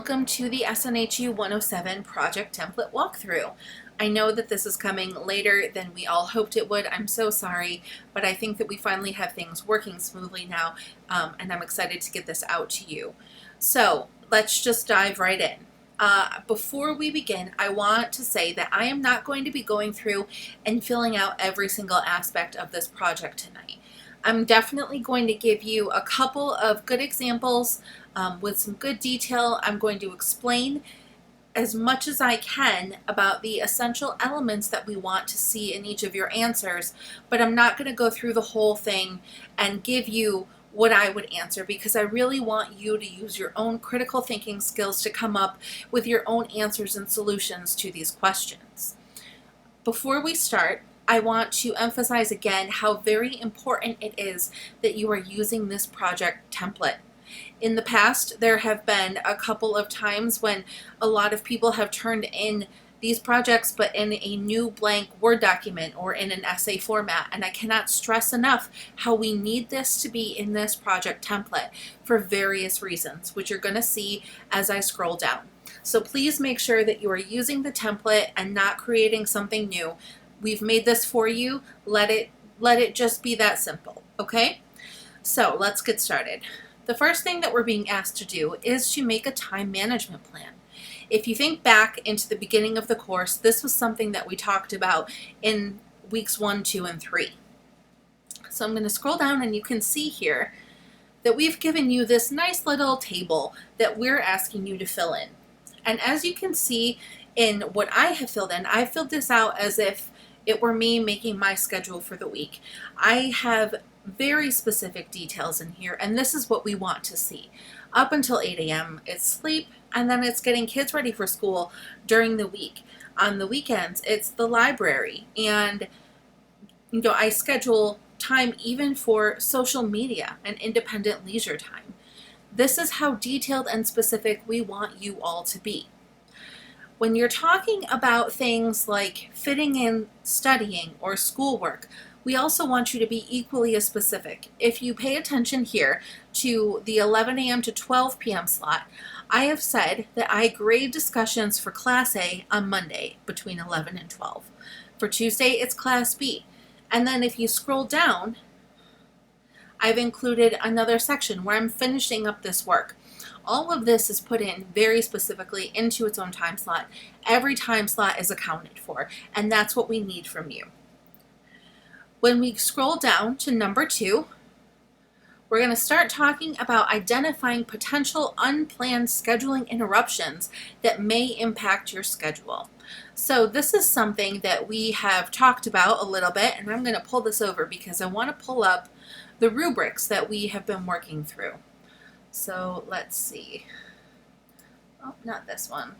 Welcome to the SNHU-107 project template walkthrough. I know that this is coming later than we all hoped it would. I'm so sorry, but I think that we finally have things working smoothly now, and I'm excited to get this out to you. So let's just dive right in. Before we begin, I want to say that I am not going to be going through and filling out every single aspect of this project tonight. I'm definitely going to give you a couple of good examples with some good detail. I'm going to explain as much as I can about the essential elements that we want to see in each of your answers, but I'm not going to go through the whole thing and give you what I would answer, because I really want you to use your own critical thinking skills to come up with your own answers and solutions to these questions. Before we start, I want to emphasize again how very important it is that you are using this project template. In the past, there have been a couple of times when a lot of people have turned in these projects but in a new blank Word document or in an essay format, and I cannot stress enough how we need this to be in this project template for various reasons, which you're going to see as I scroll down. So please make sure that you are using the template and not creating something new. We've made this for you. Let it just be that simple, okay? So let's get started. The first thing that we're being asked to do is to make a time management plan. If you think back into the beginning of the course, this was something that we talked about in weeks 1, 2, and 3. So I'm going to scroll down and you can see here that we've given you this nice little table that we're asking you to fill in. And as you can see in what I have filled in, I filled this out as if it were me making my schedule for the week. I have very specific details in here, and this is what we want to see. Up until 8 a.m. it's sleep, and then it's getting kids ready for school during the week. On the weekends, it's the library, and I schedule time even for social media and independent leisure time. This is how detailed and specific we want you all to be. When you're talking about things like fitting in studying or schoolwork, we also want you to be equally as specific. If you pay attention here to the 11 a.m. to 12 p.m. slot, I have said that I grade discussions for Class A on Monday between 11 and 12. For Tuesday, it's Class B. And then if you scroll down, I've included another section where I'm finishing up this work. All of this is put in very specifically into its own time slot. Every time slot is accounted for, and that's what we need from you. When we scroll down to number 2, we're going to start talking about identifying potential unplanned scheduling interruptions that may impact your schedule. So this is something that we have talked about a little bit, and I'm going to pull this over because I want to pull up the rubrics that we have been working through. So let's see. Oh, not this one.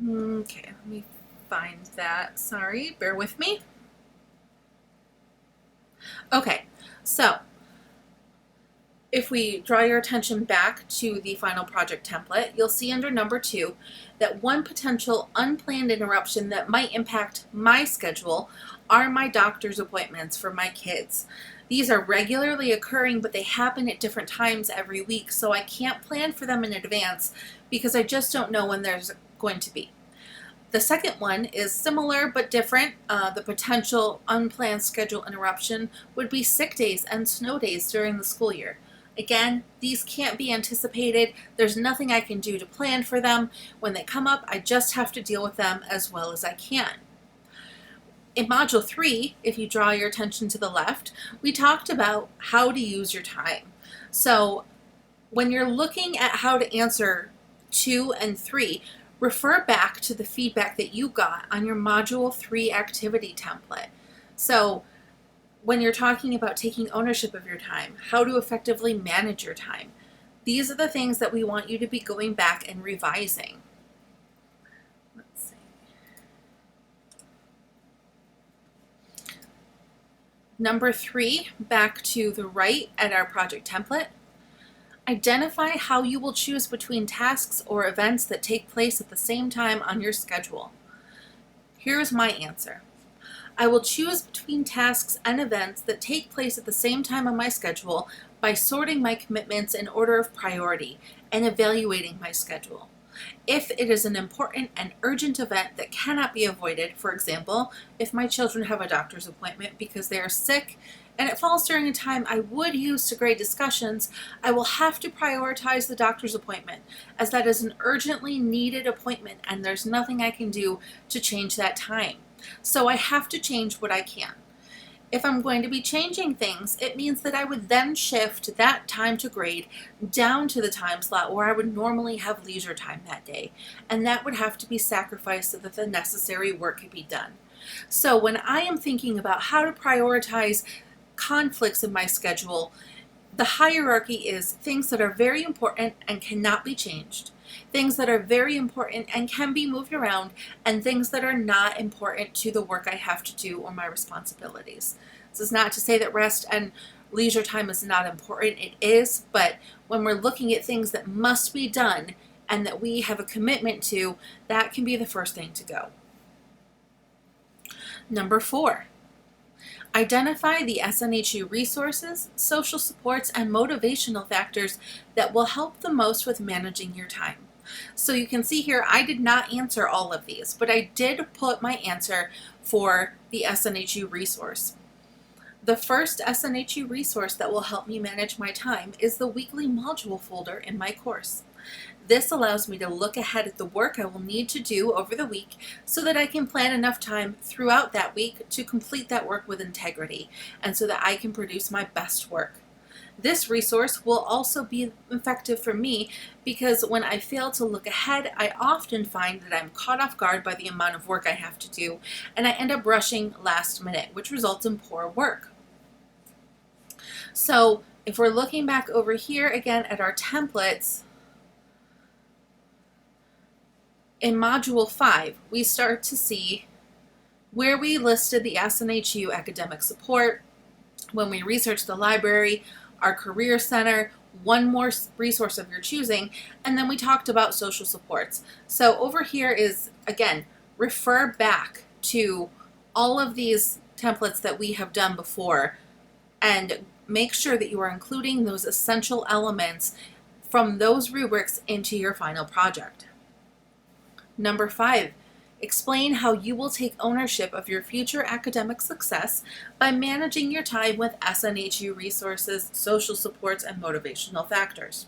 Okay, let me find that. Sorry, bear with me. Okay, so if we draw your attention back to the final project template, you'll see under number 2 that one potential unplanned interruption that might impact my schedule are my doctor's appointments for my kids. These are regularly occurring, but they happen at different times every week, so I can't plan for them in advance because I just don't know when there's going to be. The second one is similar but different. The potential unplanned schedule interruption would be sick days and snow days during the school year. Again, these can't be anticipated. There's nothing I can do to plan for them. When they come up, I just have to deal with them as well as I can. In Module 3, if you draw your attention to the left, we talked about how to use your time. So when you're looking at how to answer 2 and 3, refer back to the feedback that you got on your Module 3 activity template. So when you're talking about taking ownership of your time, how to effectively manage your time, these are the things that we want you to be going back and revising. Let's see. Number 3, back to the right at our project template. Identify how you will choose between tasks or events that take place at the same time on your schedule. Here's my answer. I will choose between tasks and events that take place at the same time on my schedule by sorting my commitments in order of priority and evaluating my schedule. If it is an important and urgent event that cannot be avoided, for example, if my children have a doctor's appointment because they are sick and it falls during a time I would use to grade discussions, I will have to prioritize the doctor's appointment, as that is an urgently needed appointment and there's nothing I can do to change that time. So I have to change what I can. If I'm going to be changing things, it means that I would then shift that time to grade down to the time slot where I would normally have leisure time that day, and that would have to be sacrificed so that the necessary work could be done. So when I am thinking about how to prioritize conflicts in my schedule, the hierarchy is things that are very important and cannot be changed, things that are very important and can be moved around, and things that are not important to the work I have to do or my responsibilities. This is not to say that rest and leisure time is not important. It is, but when we're looking at things that must be done and that we have a commitment to, that can be the first thing to go. Number 4. Identify the SNHU resources, social supports, and motivational factors that will help the most with managing your time. So you can see here, I did not answer all of these, but I did put my answer for the SNHU resource. The first SNHU resource that will help me manage my time is the weekly module folder in my course. This allows me to look ahead at the work I will need to do over the week so that I can plan enough time throughout that week to complete that work with integrity and so that I can produce my best work. This resource will also be effective for me because when I fail to look ahead, I often find that I'm caught off guard by the amount of work I have to do, and I end up rushing last minute, which results in poor work. So if we're looking back over here again at our templates, in Module 5, we start to see where we listed the SNHU academic support, when we researched the library, our career center, one more resource of your choosing, and then we talked about social supports. So over here is, again, refer back to all of these templates that we have done before and make sure that you are including those essential elements from those rubrics into your final project. Number 5, explain how you will take ownership of your future academic success by managing your time with SNHU resources, social supports, and motivational factors.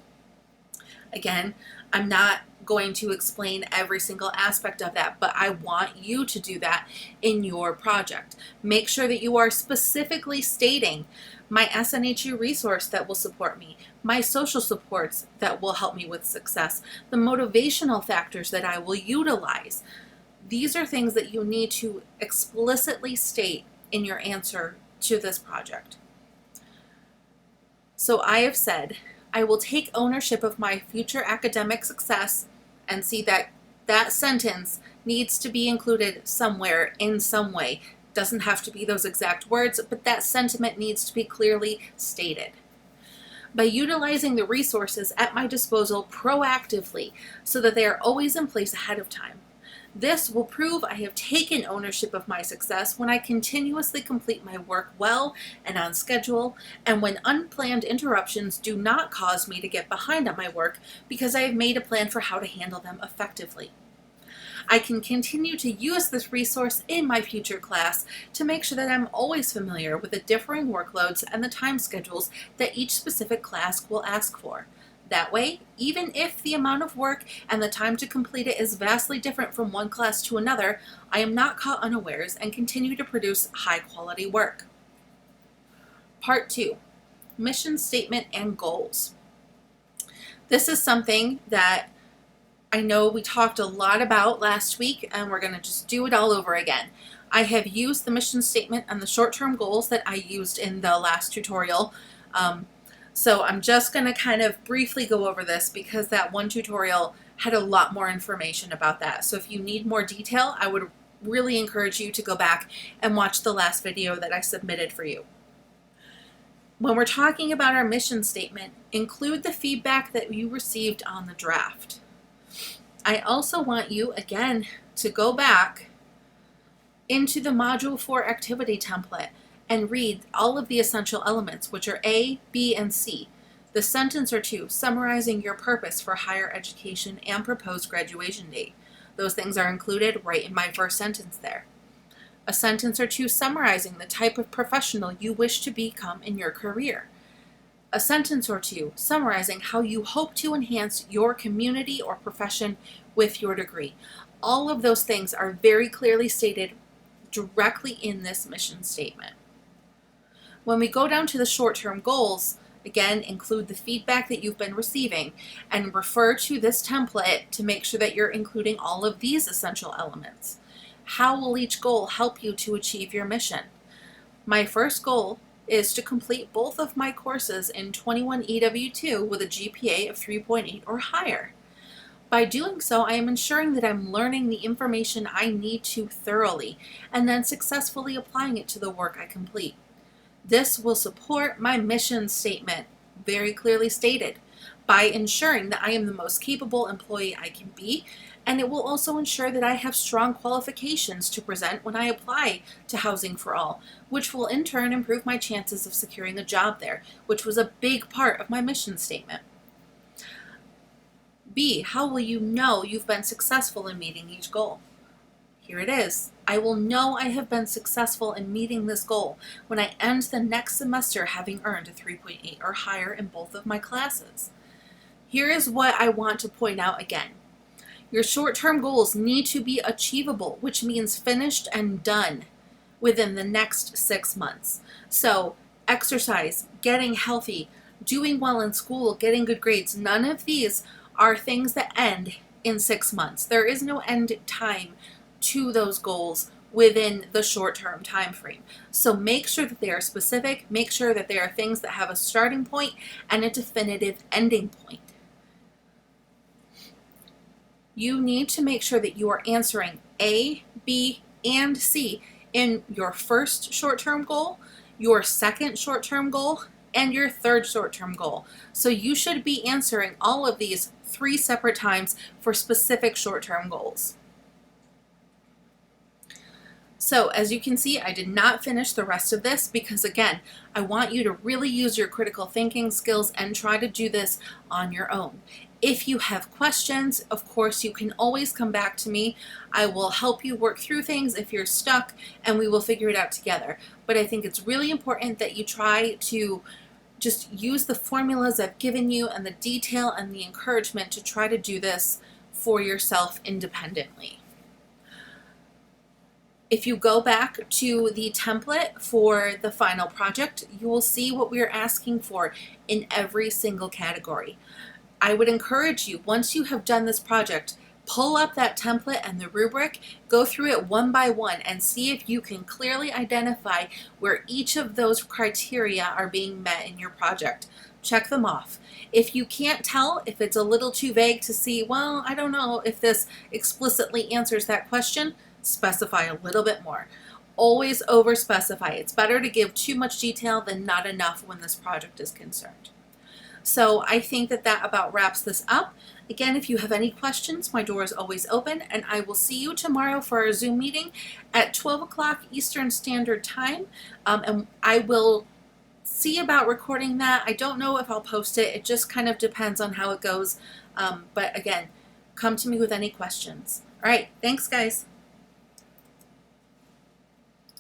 Again, I'm not going to explain every single aspect of that, but I want you to do that in your project. Make sure that you are specifically stating my SNHU resource that will support me, my social supports that will help me with success, the motivational factors that I will utilize. These are things that you need to explicitly state in your answer to this project. So I have said, I will take ownership of my future academic success, and see that that sentence needs to be included somewhere in some way. Doesn't have to be those exact words, but that sentiment needs to be clearly stated. By utilizing the resources at my disposal proactively so that they are always in place ahead of time. This will prove I have taken ownership of my success when I continuously complete my work well and on schedule, and when unplanned interruptions do not cause me to get behind on my work because I have made a plan for how to handle them effectively. I can continue to use this resource in my future class to make sure that I'm always familiar with the differing workloads and the time schedules that each specific class will ask for. That way, even if the amount of work and the time to complete it is vastly different from one class to another, I am not caught unawares and continue to produce high quality work. Part 2, mission statement and goals. This is something that I know we talked a lot about last week, and we're going to just do it all over again. I have used the mission statement and the short-term goals that I used in the last tutorial. So I'm just going to kind of briefly go over this because that one tutorial had a lot more information about that. So if you need more detail, I would really encourage you to go back and watch the last video that I submitted for you. When we're talking about our mission statement, include the feedback that you received on the draft. I also want you, again, to go back into the Module 4 activity template and read all of the essential elements, which are A, B, and C. The sentence or two summarizing your purpose for higher education and proposed graduation date. Those things are included right in my first sentence there. A sentence or two summarizing the type of professional you wish to become in your career. A sentence or two summarizing how you hope to enhance your community or profession with your degree. All of those things are very clearly stated directly in this mission statement. When we go down to the short-term goals, again, include the feedback that you've been receiving and refer to this template to make sure that you're including all of these essential elements. How will each goal help you to achieve your mission? My first goal is to complete both of my courses in 21 EW2 with a GPA of 3.8 or higher. By doing so, I am ensuring that I'm learning the information I need to thoroughly and then successfully applying it to the work I complete. This will support my mission statement, very clearly stated, by ensuring that I am the most capable employee I can be, and it will also ensure that I have strong qualifications to present when I apply to Housing for All, which will in turn improve my chances of securing a job there, which was a big part of my mission statement. B, how will you know you've been successful in meeting each goal? Here it is. I will know I have been successful in meeting this goal when I end the next semester having earned a 3.8 or higher in both of my classes. Here is what I want to point out again. Your short-term goals need to be achievable, which means finished and done within the next 6 months. So exercise, getting healthy, doing well in school, getting good grades, none of these are things that end in 6 months. There is no end time to those goals within the short-term time frame. So make sure that they are specific, make sure that they are things that have a starting point and a definitive ending point. You need to make sure that you are answering A, B, and C in your first short-term goal, your second short-term goal, and your third short-term goal. So you should be answering all of these 3 separate times for specific short-term goals. So as you can see, I did not finish the rest of this because again, I want you to really use your critical thinking skills and try to do this on your own. If you have questions, of course, you can always come back to me. I will help you work through things if you're stuck and we will figure it out together. But I think it's really important that you try to just use the formulas I've given you and the detail and the encouragement to try to do this for yourself independently. If you go back to the template for the final project, you will see what we are asking for in every single category. I would encourage you, once you have done this project, pull up that template and the rubric, go through it one by one and see if you can clearly identify where each of those criteria are being met in your project. Check them off. If you can't tell, if it's a little too vague to see, well, I don't know if this explicitly answers that question, specify a little bit more. Always over specify. It's better to give too much detail than not enough when this project is concerned. So I think that about wraps this up. Again, if you have any questions, my door is always open, and I will see you tomorrow for our Zoom meeting at 12 o'clock Eastern Standard Time. And I will see about recording that. I don't know if I'll post it. It just kind of depends on how it goes. But again, come to me with any questions. All right, thanks guys.